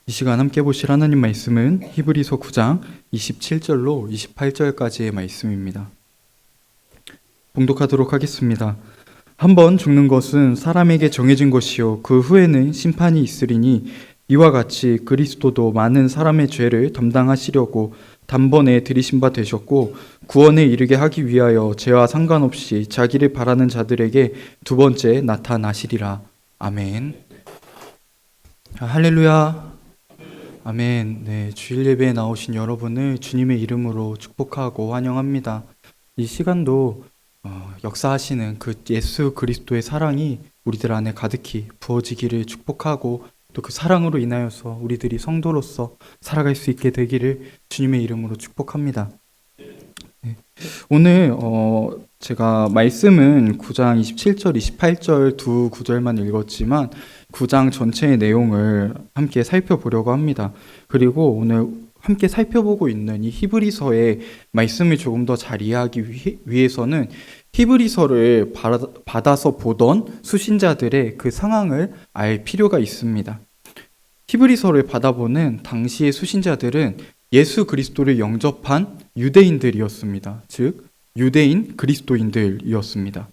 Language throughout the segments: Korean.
이 시간 함께 보실 하나님 말씀은 히브리서 9장 27절로 28절까지의 말씀입니다. 봉독하도록 하겠습니다. 한 번 죽는 것은 사람에게 정해진 것이요 그 후에는 심판이 있으리니 이와 같이 그리스도도 많은 사람의 죄를 담당하시려고 단번에 들이신 바 되셨고 구원에 이르게 하기 위하여 죄와 상관없이 자기를 바라는 자들에게 두 번째 나타나시리라. 아멘. 할렐루야. 아멘. 네, 주일 예배에 나오신 여러분을 주님의 이름으로 축복하고 환영합니다. 이 시간도 역사하시는 그 예수 그리스도의 사랑이 우리들 안에 가득히 부어지기를 축복하고 또 그 사랑으로 인하여서 우리들이 성도로서 살아갈 수 있게 되기를 주님의 이름으로 축복합니다. 네. 오늘 제가 말씀은 9장 27절, 28절 두 구절만 읽었지만 9장 전체의 내용을 함께 살펴보려고 합니다. 그리고 오늘 함께 살펴보고 있는 이 히브리서의 말씀을 조금 더 잘 이해하기 위해서는 히브리서를 받아서 보던 수신자들의 그 상황을 알 필요가 있습니다. 히브리서를 받아보는 당시의 수신자들은 예수 그리스도를 영접한 유대인들이었습니다. 즉 유대인 그리스도인들이었습니다.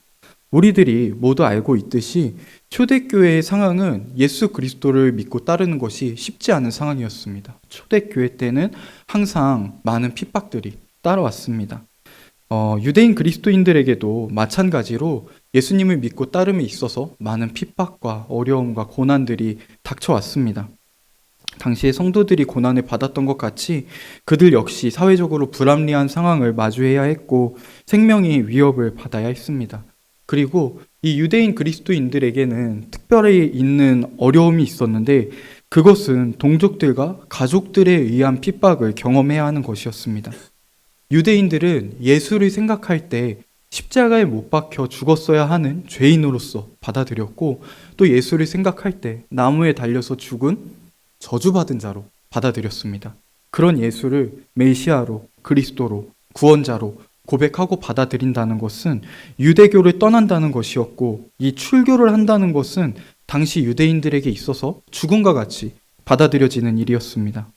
우리들이 모두 알고 있듯이 초대교회의 상황은 예수 그리스도를 믿고 따르는 것이 쉽지 않은 상황이었습니다. 초대교회 때는 항상 많은 핍박들이 따라왔습니다. 유대인 그리스도인들에게도 마찬가지로 예수님을 믿고 따름에 있어서 많은 핍박과 어려움과 고난들이 닥쳐왔습니다. 당시의 성도들이 고난을 받았던 것 같이 그들 역시 사회적으로 불합리한 상황을 마주해야 했고 생명의 위협을 받아야 했습니다. 그리고 이 유대인 그리스도인들에게는 특별히 있는 어려움이 있었는데 그것은 동족들과 가족들에 의한 핍박을 경험해야 하는 것이었습니다. 유대인들은 예수를 생각할 때 십자가에 못 박혀 죽었어야 하는 죄인으로서 받아들였고 또 예수를 생각할 때 나무에 달려서 죽은 저주받은 자로 받아들였습니다. 그런 예수를 메시아로, 그리스도로, 구원자로 고백하고 받아들인다는 것은 유대교를 떠난다는 것이었고 이 출교를 한다는 것은 당시 유대인들에게 있어서 죽음과 같이 받아들여지는 일이었습니다.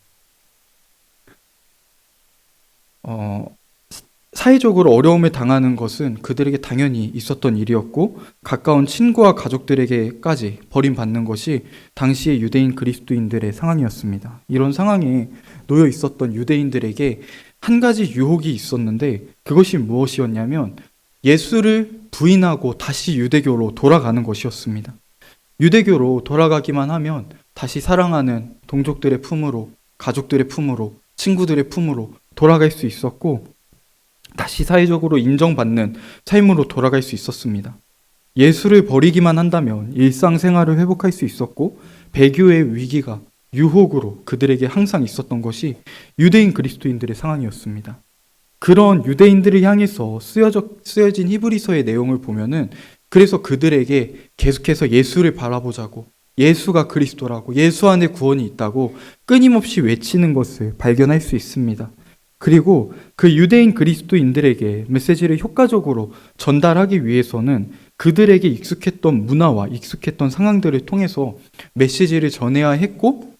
사회적으로 어려움을 당하는 것은 그들에게 당연히 있었던 일이었고 가까운 친구와 가족들에게까지 버림받는 것이 당시의 유대인 그리스도인들의 상황이었습니다. 이런 상황에 놓여 있었던 유대인들에게 한 가지 유혹이 있었는데 그것이 무엇이었냐면 예수를 부인하고 다시 유대교로 돌아가는 것이었습니다. 유대교로 돌아가기만 하면 다시 사랑하는 동족들의 품으로, 가족들의 품으로, 친구들의 품으로 돌아갈 수 있었고 다시 사회적으로 인정받는 삶으로 돌아갈 수 있었습니다. 예수를 버리기만 한다면 일상생활을 회복할 수 있었고 배교의 위기가 유혹으로 그들에게 항상 있었던 것이 유대인 그리스도인들의 상황이었습니다. 그런 유대인들을 향해서 쓰여진 히브리서의 내용을 보면은 그래서 그들에게 계속해서 예수를 바라보자고 예수가 그리스도라고 예수 안에 구원이 있다고 끊임없이 외치는 것을 발견할 수 있습니다. 그리고 그 유대인 그리스도인들에게 메시지를 효과적으로 전달하기 위해서는 그들에게 익숙했던 문화와 익숙했던 상황들을 통해서 메시지를 전해야 했고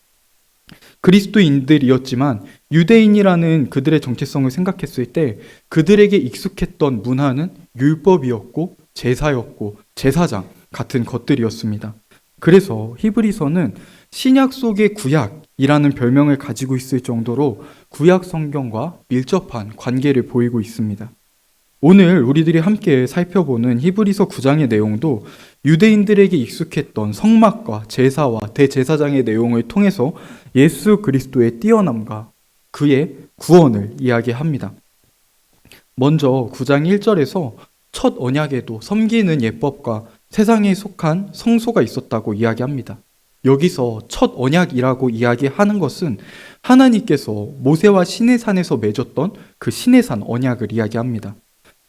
그리스도인들이었지만 유대인이라는 그들의 정체성을 생각했을 때 그들에게 익숙했던 문화는 율법이었고 제사였고 제사장 같은 것들이었습니다. 그래서 히브리서는 신약 속의 구약이라는 별명을 가지고 있을 정도로 구약 성경과 밀접한 관계를 보이고 있습니다. 오늘 우리들이 함께 살펴보는 히브리서 9장의 내용도 유대인들에게 익숙했던 성막과 제사와 대제사장의 내용을 통해서 예수 그리스도의 뛰어남과 그의 구원을 이야기합니다. 먼저 9장 1절에서 첫 언약에도 섬기는 예법과 세상에 속한 성소가 있었다고 이야기합니다. 여기서 첫 언약이라고 이야기하는 것은 하나님께서 모세와 시내산에서 맺었던 그 시내산 언약을 이야기합니다.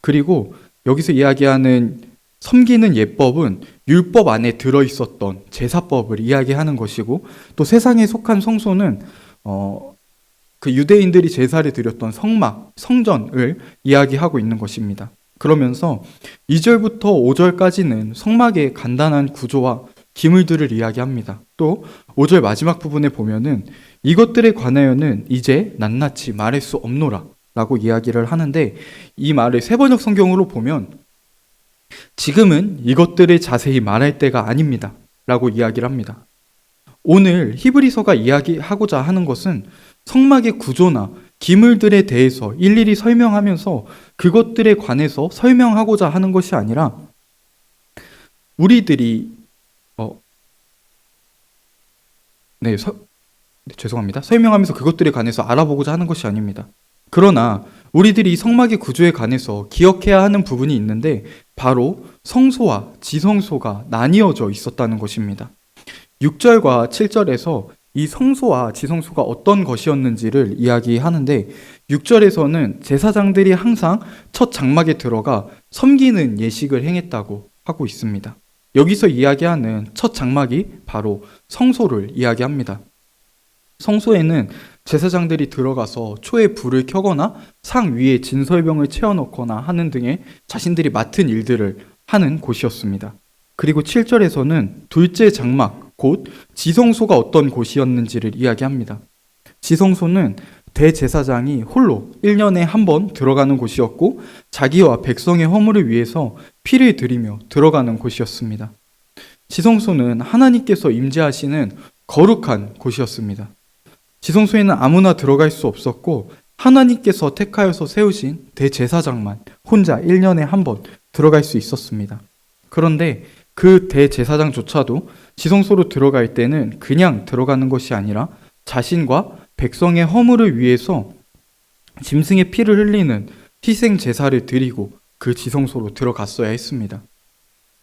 그리고 여기서 이야기하는 섬기는 예법은 율법 안에 들어있었던 제사법을 이야기하는 것이고 또 세상에 속한 성소는 그 유대인들이 제사를 드렸던 성막, 성전을 이야기하고 있는 것입니다. 그러면서 2절부터 5절까지는 성막의 간단한 구조와 기물들을 이야기합니다. 또 5절 마지막 부분에 보면은 이것들에 관하여는 이제 낱낱이 말할 수 없노라 라고 이야기를 하는데, 이 말을 세번역 성경으로 보면 지금은 이것들을 자세히 말할 때가 아닙니다 라고 이야기를 합니다. 오늘 히브리서가 이야기하고자 하는 것은 성막의 구조나 기물들에 대해서 일일이 설명하면서 그것들에 관해서 설명하고자 하는 것이 아니라, 우리들이 설명하면서 그것들에 관해서 알아보고자 하는 것이 아닙니다. 그러나 우리들이 이 성막의 구조에 관해서 기억해야 하는 부분이 있는데, 바로 성소와 지성소가 나뉘어져 있었다는 것입니다. 6절과 7절에서 이 성소와 지성소가 어떤 것이었는지를 이야기하는데, 6절에서는 제사장들이 항상 첫 장막에 들어가 섬기는 예식을 행했다고 하고 있습니다. 여기서 이야기하는 첫 장막이 바로 성소를 이야기합니다. 성소에는 제사장들이 들어가서 초에 불을 켜거나 상 위에 진설병을 채워넣거나 하는 등의 자신들이 맡은 일들을 하는 곳이었습니다. 그리고 7절에서는 둘째 장막, 곧 지성소가 어떤 곳이었는지를 이야기합니다. 지성소는 대제사장이 홀로 1년에 한 번 들어가는 곳이었고, 자기와 백성의 허물을 위해서 피를 드리며 들어가는 곳이었습니다. 지성소는 하나님께서 임재하시는 거룩한 곳이었습니다. 지성소에는 아무나 들어갈 수 없었고, 하나님께서 택하여서 세우신 대제사장만 혼자 1년에 한 번 들어갈 수 있었습니다. 그런데 그 대제사장조차도 지성소로 들어갈 때는 그냥 들어가는 것이 아니라 자신과 백성의 허물을 위해서 짐승의 피를 흘리는 희생 제사를 드리고 그 지성소로 들어갔어야 했습니다.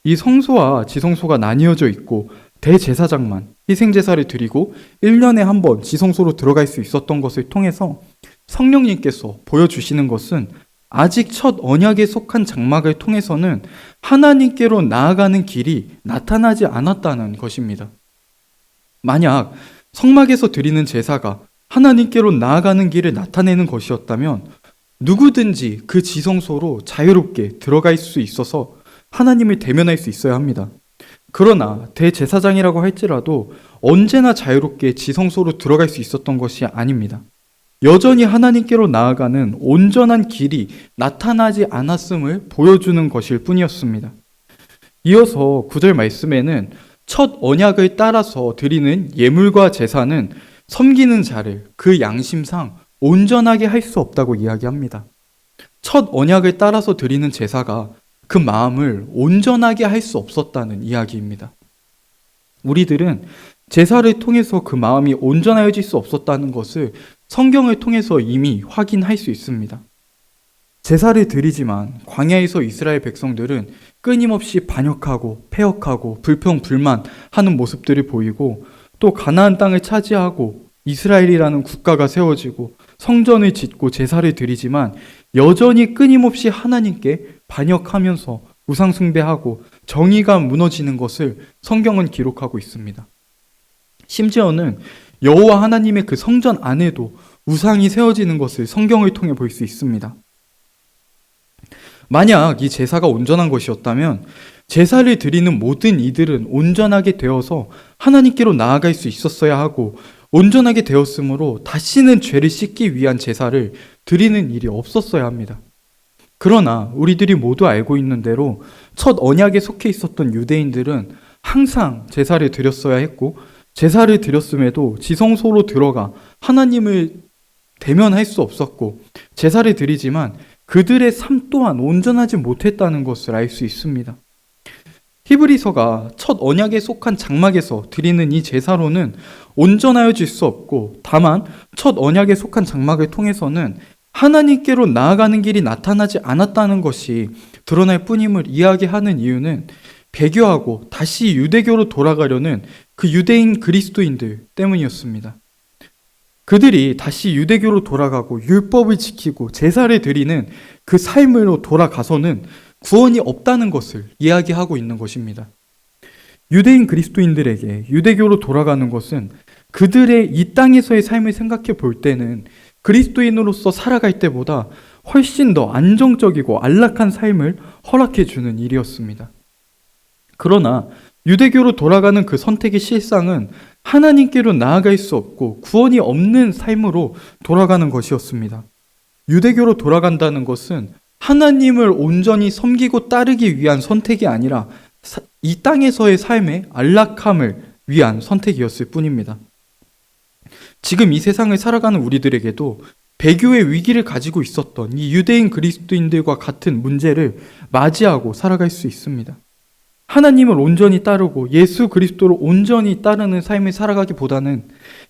이 성소와 지성소가 나뉘어져 있고 대제사장만 희생 제사를 드리고 1년에 한 번 지성소로 들어갈 수 있었던 것을 통해서 성령님께서 보여주시는 것은, 아직 첫 언약에 속한 장막을 통해서는 하나님께로 나아가는 길이 나타나지 않았다는 것입니다. 만약 성막에서 드리는 제사가 하나님께로 나아가는 길을 나타내는 것이었다면 누구든지 그 지성소로 자유롭게 들어갈 수 있어서 하나님을 대면할 수 있어야 합니다. 그러나 대제사장이라고 할지라도 언제나 자유롭게 지성소로 들어갈 수 있었던 것이 아닙니다. 여전히 하나님께로 나아가는 온전한 길이 나타나지 않았음을 보여주는 것일 뿐이었습니다. 이어서 9절 말씀에는 첫 언약을 따라서 드리는 예물과 제사는 섬기는 자를 그 양심상 온전하게 할 수 없다고 이야기합니다. 첫 언약을 따라서 드리는 제사가 그 마음을 온전하게 할 수 없었다는 이야기입니다. 우리들은 제사를 통해서 그 마음이 온전해질 수 없었다는 것을 성경을 통해서 이미 확인할 수 있습니다. 제사를 드리지만 광야에서 이스라엘 백성들은 끊임없이 반역하고 패역하고 불평불만하는 모습들을 보이고, 또 가나안 땅을 차지하고 이스라엘이라는 국가가 세워지고 성전을 짓고 제사를 드리지만 여전히 끊임없이 하나님께 반역하면서 우상 숭배하고 정의가 무너지는 것을 성경은 기록하고 있습니다. 심지어는 여호와 하나님의 그 성전 안에도 우상이 세워지는 것을 성경을 통해 볼 수 있습니다. 만약 이 제사가 온전한 것이었다면 제사를 드리는 모든 이들은 온전하게 되어서 하나님께로 나아갈 수 있었어야 하고, 온전하게 되었으므로 다시는 죄를 씻기 위한 제사를 드리는 일이 없었어야 합니다. 그러나 우리들이 모두 알고 있는 대로 첫 언약에 속해 있었던 유대인들은 항상 제사를 드렸어야 했고, 제사를 드렸음에도 지성소로 들어가 하나님을 대면할 수 없었고, 제사를 드리지만 그들의 삶 또한 온전하지 못했다는 것을 알 수 있습니다. 히브리서가 첫 언약에 속한 장막에서 드리는 이 제사로는 온전하여질 수 없고, 다만 첫 언약에 속한 장막을 통해서는 하나님께로 나아가는 길이 나타나지 않았다는 것이 드러날 뿐임을 이야기하는 이유는, 배교하고 다시 유대교로 돌아가려는 그 유대인 그리스도인들 때문이었습니다. 그들이 다시 유대교로 돌아가고 율법을 지키고 제사를 드리는 그 삶으로 돌아가서는 구원이 없다는 것을 이야기하고 있는 것입니다. 유대인 그리스도인들에게 유대교로 돌아가는 것은 그들의 이 땅에서의 삶을 생각해 볼 때는 그리스도인으로서 살아갈 때보다 훨씬 더 안정적이고 안락한 삶을 허락해 주는 일이었습니다. 그러나 유대교로 돌아가는 그 선택의 실상은 하나님께로 나아갈 수 없고 구원이 없는 삶으로 돌아가는 것이었습니다. 유대교로 돌아간다는 것은 하나님을 온전히 섬기고 따르기 위한 선택이 아니라 이 땅에서의 삶의 안락함을 위한 선택이었을 뿐입니다. 지금 이 세상을 살아가는 우리들에게도 배교의 위기를 가지고 있었던 이 유대인 그리스도인들과 같은 문제를 맞이하고 살아갈 수 있습니다. 하나님을 온전히 따르고 예수 그리스도를 온전히 따르는 삶을 살아가기보다는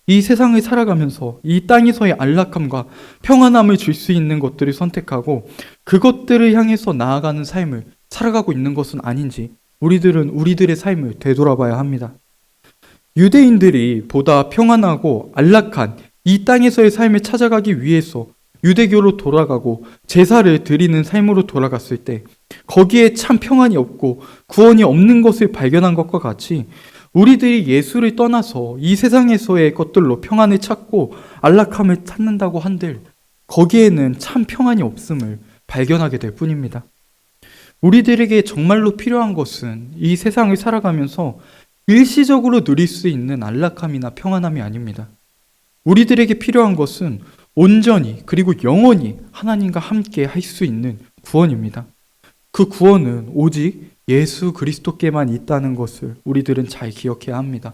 이 세상을 살아가면서 이 땅에서의 안락함과 평안함을 줄 수 있는 것들을 선택하고 그것들을 향해서 나아가는 삶을 살아가고 있는 것은 아닌지 우리들은 우리들의 삶을 되돌아봐야 합니다. 유대인들이 보다 평안하고 안락한 이 땅에서의 삶을 찾아가기 위해서 유대교로 돌아가고 제사를 드리는 삶으로 돌아갔을 때 거기에 참 평안이 없고 구원이 없는 것을 발견한 것과 같이 우리들이 예수를 떠나서 이 세상에서의 것들로 평안을 찾고 안락함을 찾는다고 한들 거기에는 참 평안이 없음을 발견하게 될 뿐입니다. 우리들에게 정말로 필요한 것은 이 세상을 살아가면서 일시적으로 누릴 수 있는 안락함이나 평안함이 아닙니다. 우리들에게 필요한 것은 온전히 그리고 영원히 하나님과 함께 할 수 있는 구원입니다. 그 구원은 오직 예수 그리스도께만 있다는 것을 우리들은 잘 기억해야 합니다.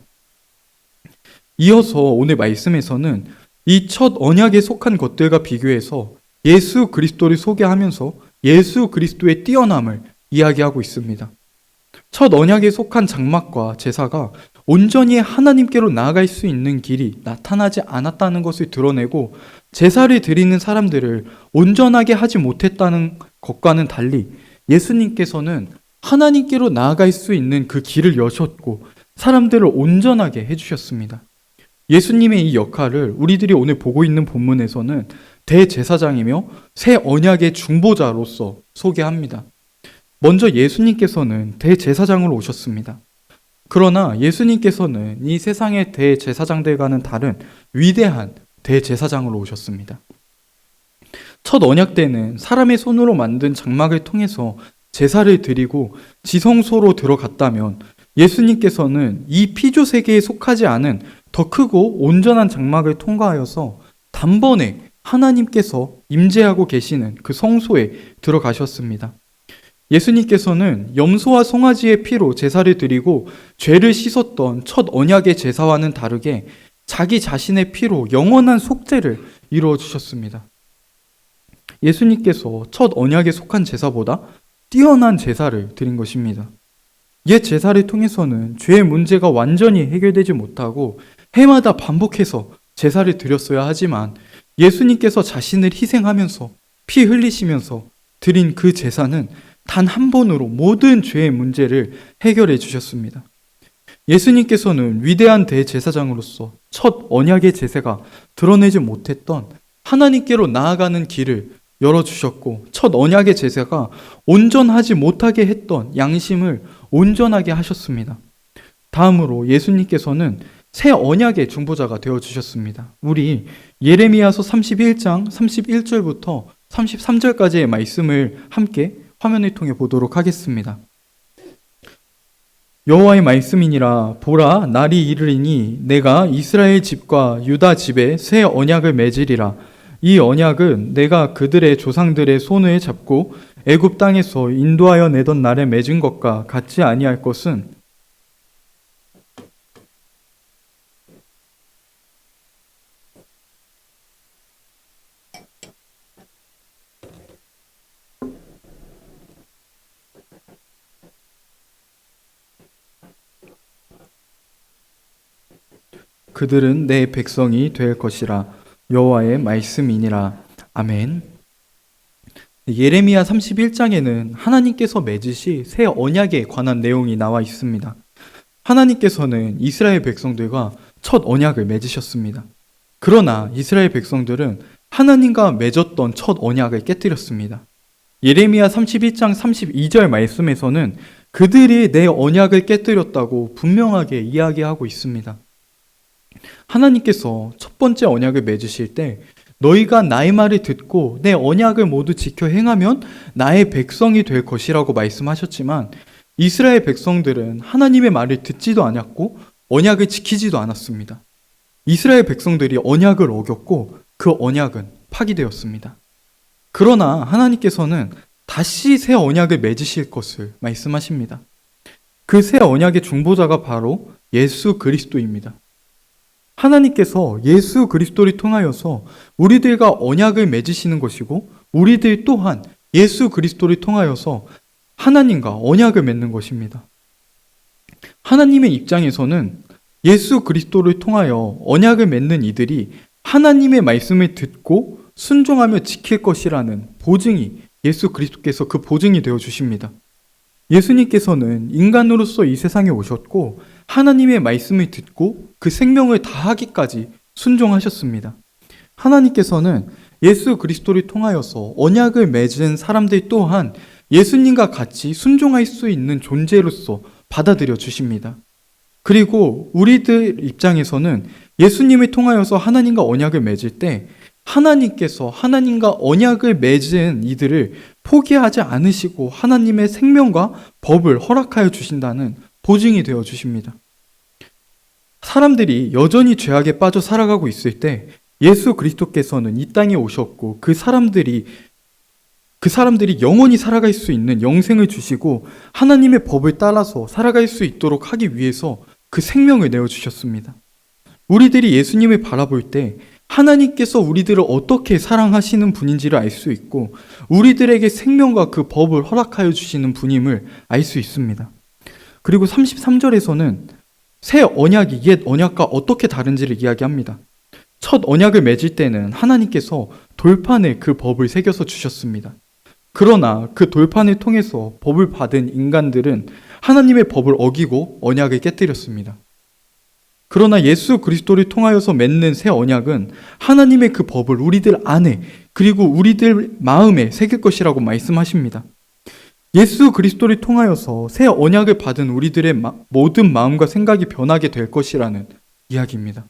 이어서 오늘 말씀에서는 이 첫 언약에 속한 것들과 비교해서 예수 그리스도를 소개하면서 예수 그리스도의 뛰어남을 이야기하고 있습니다. 첫 언약에 속한 장막과 제사가 온전히 하나님께로 나아갈 수 있는 길이 나타나지 않았다는 것을 드러내고 제사를 드리는 사람들을 온전하게 하지 못했다는 것과는 달리 예수님께서는 하나님께로 나아갈 수 있는 그 길을 여셨고 사람들을 온전하게 해주셨습니다. 예수님의 이 역할을 우리들이 오늘 보고 있는 본문에서는 대제사장이며 새 언약의 중보자로서 소개합니다. 먼저 예수님께서는 대제사장으로 오셨습니다. 그러나 예수님께서는 이 세상의 대제사장들과는 다른 위대한 대제사장으로 오셨습니다. 첫 언약 때는 사람의 손으로 만든 장막을 통해서 제사를 드리고 지성소로 들어갔다면 예수님께서는 이 피조 세계에 속하지 않은 더 크고 온전한 장막을 통과하여서 단번에 하나님께서 임재하고 계시는 그 성소에 들어가셨습니다. 예수님께서는 염소와 송아지의 피로 제사를 드리고 죄를 씻었던 첫 언약의 제사와는 다르게 자기 자신의 피로 영원한 속죄를 이루어 주셨습니다. 예수님께서 첫 언약에 속한 제사보다 뛰어난 제사를 드린 것입니다. 옛 제사를 통해서는 죄의 문제가 완전히 해결되지 못하고 해마다 반복해서 제사를 드렸어야 하지만 예수님께서 자신을 희생하면서 피 흘리시면서 드린 그 제사는 단 한 번으로 모든 죄의 문제를 해결해 주셨습니다. 예수님께서는 위대한 대제사장으로서 첫 언약의 제사가 드러내지 못했던 하나님께로 나아가는 길을 열어주셨고 첫 언약의 제사가 온전하지 못하게 했던 양심을 온전하게 하셨습니다. 다음으로 예수님께서는 새 언약의 중보자가 되어주셨습니다. 우리 예레미야서 31장 31절부터 33절까지의 말씀을 함께 화면을 통해 보도록 하겠습니다. 여호와의 말씀이니라. 보라, 날이 이르리니 내가 이스라엘 집과 유다 집에 새 언약을 맺으리라. 이 언약은 내가 그들의 조상들의 손을 잡고 애굽 땅에서 인도하여 내던 날에 맺은 것과 같지 아니할 것은 그들은 내 백성이 될 것이라. 여호와의 말씀이니라. 아멘. 예레미야 31장에는 하나님께서 맺으시 새 언약에 관한 내용이 나와 있습니다. 하나님께서는 이스라엘 백성들과 첫 언약을 맺으셨습니다. 그러나 이스라엘 백성들은 하나님과 맺었던 첫 언약을 깨뜨렸습니다. 예레미야 31장 32절 말씀에서는 그들이 내 언약을 깨뜨렸다고 분명하게 이야기하고 있습니다. 하나님께서 첫 번째 언약을 맺으실 때 너희가 나의 말을 듣고 내 언약을 모두 지켜 행하면 나의 백성이 될 것이라고 말씀하셨지만 이스라엘 백성들은 하나님의 말을 듣지도 않았고 언약을 지키지도 않았습니다. 이스라엘 백성들이 언약을 어겼고 그 언약은 파기되었습니다. 그러나 하나님께서는 다시 새 언약을 맺으실 것을 말씀하십니다. 그 새 언약의 중보자가 바로 예수 그리스도입니다. 하나님께서 예수 그리스도를 통하여서 우리들과 언약을 맺으시는 것이고 우리들 또한 예수 그리스도를 통하여서 하나님과 언약을 맺는 것입니다. 하나님의 입장에서는 예수 그리스도를 통하여 언약을 맺는 이들이 하나님의 말씀을 듣고 순종하며 지킬 것이라는 보증이 예수 그리스도께서 그 보증이 되어 주십니다. 예수님께서는 인간으로서 이 세상에 오셨고 하나님의 말씀을 듣고 그 생명을 다하기까지 순종하셨습니다. 하나님께서는 예수 그리스도를 통하여서 언약을 맺은 사람들 또한 예수님과 같이 순종할 수 있는 존재로서 받아들여 주십니다. 그리고 우리들 입장에서는 예수님을 통하여서 하나님과 언약을 맺을 때 하나님께서 하나님과 언약을 맺은 이들을 포기하지 않으시고 하나님의 생명과 법을 허락하여 주신다는 보증이 되어 주십니다. 사람들이 여전히 죄악에 빠져 살아가고 있을 때 예수 그리스도께서는 이 땅에 오셨고 그 사람들이 영원히 살아갈 수 있는 영생을 주시고 하나님의 법을 따라서 살아갈 수 있도록 하기 위해서 그 생명을 내어주셨습니다. 우리들이 예수님을 바라볼 때 하나님께서 우리들을 어떻게 사랑하시는 분인지를 알 수 있고 우리들에게 생명과 그 법을 허락하여 주시는 분임을 알 수 있습니다. 그리고 33절에서는 새 언약이 옛 언약과 어떻게 다른지를 이야기합니다. 첫 언약을 맺을 때는 하나님께서 돌판에 그 법을 새겨서 주셨습니다. 그러나 그 돌판을 통해서 법을 받은 인간들은 하나님의 법을 어기고 언약을 깨뜨렸습니다. 그러나 예수 그리스도를 통하여서 맺는 새 언약은 하나님의 그 법을 우리들 안에 그리고 우리들 마음에 새길 것이라고 말씀하십니다. 예수 그리스도를 통하여서 새 언약을 받은 우리들의 모든 마음과 생각이 변하게 될 것이라는 이야기입니다.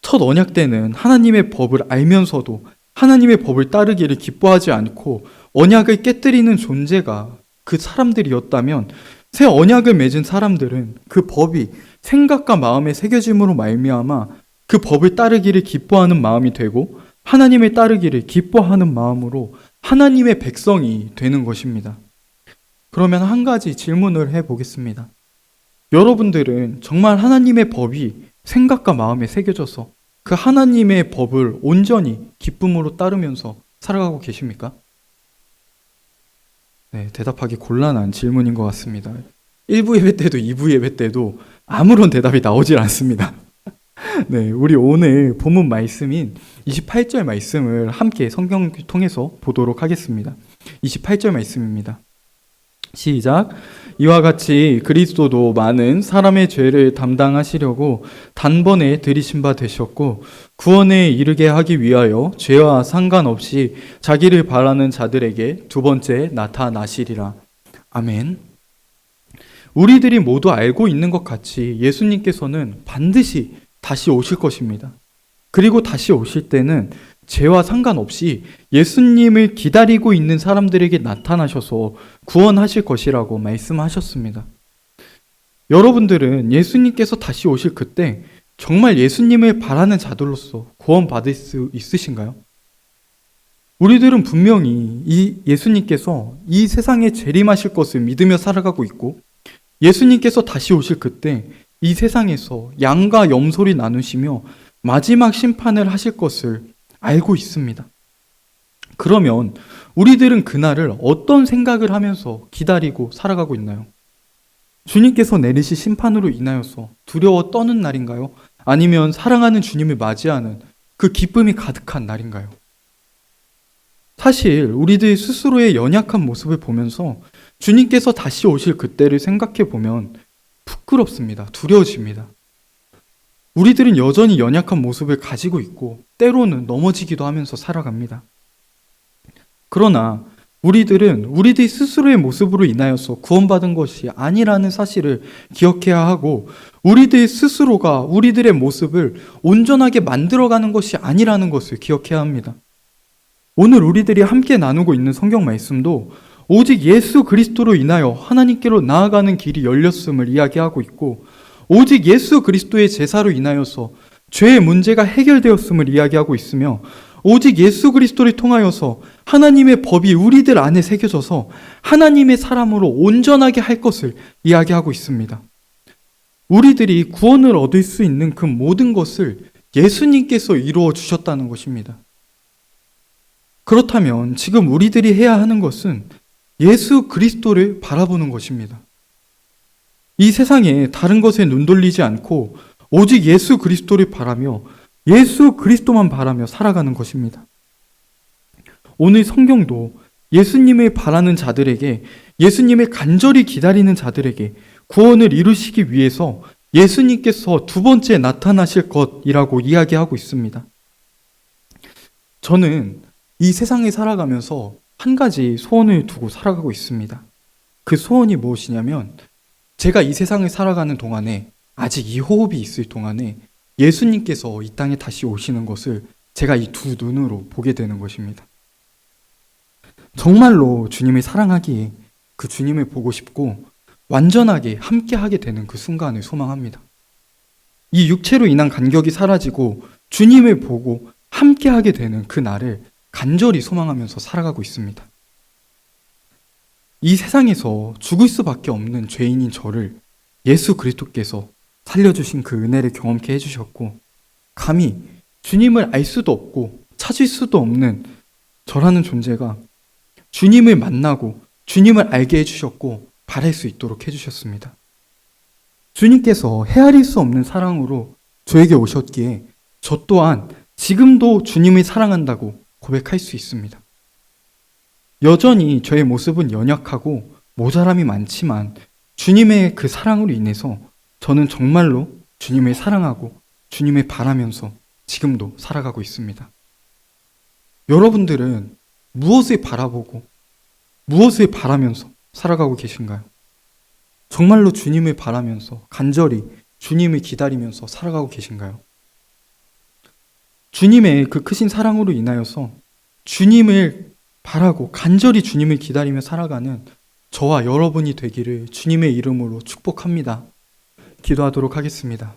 첫 언약 때는 하나님의 법을 알면서도 하나님의 법을 따르기를 기뻐하지 않고 언약을 깨뜨리는 존재가 그 사람들이었다면 새 언약을 맺은 사람들은 그 법이 생각과 마음에 새겨짐으로 말미암아 그 법을 따르기를 기뻐하는 마음이 되고 하나님을 따르기를 기뻐하는 마음으로 하나님의 백성이 되는 것입니다. 그러면 한 가지 질문을 해보겠습니다. 여러분들은 정말 하나님의 법이 생각과 마음에 새겨져서 그 하나님의 법을 온전히 기쁨으로 따르면서 살아가고 계십니까? 네, 대답하기 곤란한 질문인 것 같습니다. 1부 예배 때도 2부 예배 때도 아무런 대답이 나오질 않습니다. 네, 우리 오늘 본문 말씀인 28절 말씀을 함께 성경을 통해서 보도록 하겠습니다. 28절 말씀입니다. 시작. 이와 같이 그리스도도 많은 사람의 죄를 담당하시려고 단번에 들이신 바 되셨고 구원에 이르게 하기 위하여 죄와 상관없이 자기를 바라는 자들에게 두 번째 나타나시리라. 아멘. 우리들이 모두 알고 있는 것 같이 예수님께서는 반드시 다시 오실 것입니다. 그리고 다시 오실 때는 죄와 상관없이 예수님을 기다리고 있는 사람들에게 나타나셔서 구원하실 것이라고 말씀하셨습니다. 여러분들은 예수님께서 다시 오실 그때 정말 예수님을 바라는 자들로서 구원받을 수 있으신가요? 우리들은 분명히 이 예수님께서 이 세상에 재림하실 것을 믿으며 살아가고 있고 예수님께서 다시 오실 그때 이 세상에서 양과 염소를 나누시며 마지막 심판을 하실 것을 알고 있습니다. 그러면 우리들은 그날을 어떤 생각을 하면서 기다리고 살아가고 있나요? 주님께서 내리실 심판으로 인하여서 두려워 떠는 날인가요? 아니면 사랑하는 주님을 맞이하는 그 기쁨이 가득한 날인가요? 사실 우리들 스스로의 연약한 모습을 보면서 주님께서 다시 오실 그때를 생각해 보면 부끄럽습니다. 두려워집니다. 우리들은 여전히 연약한 모습을 가지고 있고 때로는 넘어지기도 하면서 살아갑니다. 그러나 우리들은 우리들 스스로의 모습으로 인하여서 구원받은 것이 아니라는 사실을 기억해야 하고 우리들 스스로가 우리들의 모습을 온전하게 만들어가는 것이 아니라는 것을 기억해야 합니다. 오늘 우리들이 함께 나누고 있는 성경 말씀도 오직 예수 그리스도로 인하여 하나님께로 나아가는 길이 열렸음을 이야기하고 있고, 오직 예수 그리스도의 제사로 인하여서 죄의 문제가 해결되었음을 이야기하고 있으며, 오직 예수 그리스도를 통하여서 하나님의 법이 우리들 안에 새겨져서 하나님의 사람으로 온전하게 할 것을 이야기하고 있습니다. 우리들이 구원을 얻을 수 있는 그 모든 것을 예수님께서 이루어 주셨다는 것입니다. 그렇다면 지금 우리들이 해야 하는 것은 예수 그리스도를 바라보는 것입니다. 이 세상에 다른 것에 눈 돌리지 않고 오직 예수 그리스도를 바라며 예수 그리스도만 바라며 살아가는 것입니다. 오늘 성경도 예수님을 바라는 자들에게, 예수님을 간절히 기다리는 자들에게 구원을 이루시기 위해서 예수님께서 두 번째 나타나실 것이라고 이야기하고 있습니다. 저는 이 세상에 살아가면서 한 가지 소원을 두고 살아가고 있습니다. 그 소원이 무엇이냐면, 제가 이 세상을 살아가는 동안에, 아직 이 호흡이 있을 동안에 예수님께서 이 땅에 다시 오시는 것을 제가 이 두 눈으로 보게 되는 것입니다. 정말로 주님을 사랑하기에 그 주님을 보고 싶고 완전하게 함께하게 되는 그 순간을 소망합니다. 이 육체로 인한 간격이 사라지고 주님을 보고 함께하게 되는 그 날을 간절히 소망하면서 살아가고 있습니다. 이 세상에서 죽을 수밖에 없는 죄인인 저를 예수 그리스도께서 살려주신 그 은혜를 경험케 해주셨고, 감히 주님을 알 수도 없고 찾을 수도 없는 저라는 존재가 주님을 만나고 주님을 알게 해주셨고 바랄 수 있도록 해주셨습니다. 주님께서 헤아릴 수 없는 사랑으로 저에게 오셨기에 저 또한 지금도 주님을 사랑한다고 고백할 수 있습니다. 여전히 저의 모습은 연약하고 모자람이 많지만 주님의 그 사랑으로 인해서 저는 정말로 주님을 사랑하고 주님을 바라면서 지금도 살아가고 있습니다. 여러분들은 무엇을 바라보고 무엇을 바라면서 살아가고 계신가요? 정말로 주님을 바라면서 간절히 주님을 기다리면서 살아가고 계신가요? 주님의 그 크신 사랑으로 인하여서 주님을 바라고 간절히 주님을 기다리며 살아가는 저와 여러분이 되기를 주님의 이름으로 축복합니다. 기도하도록 하겠습니다.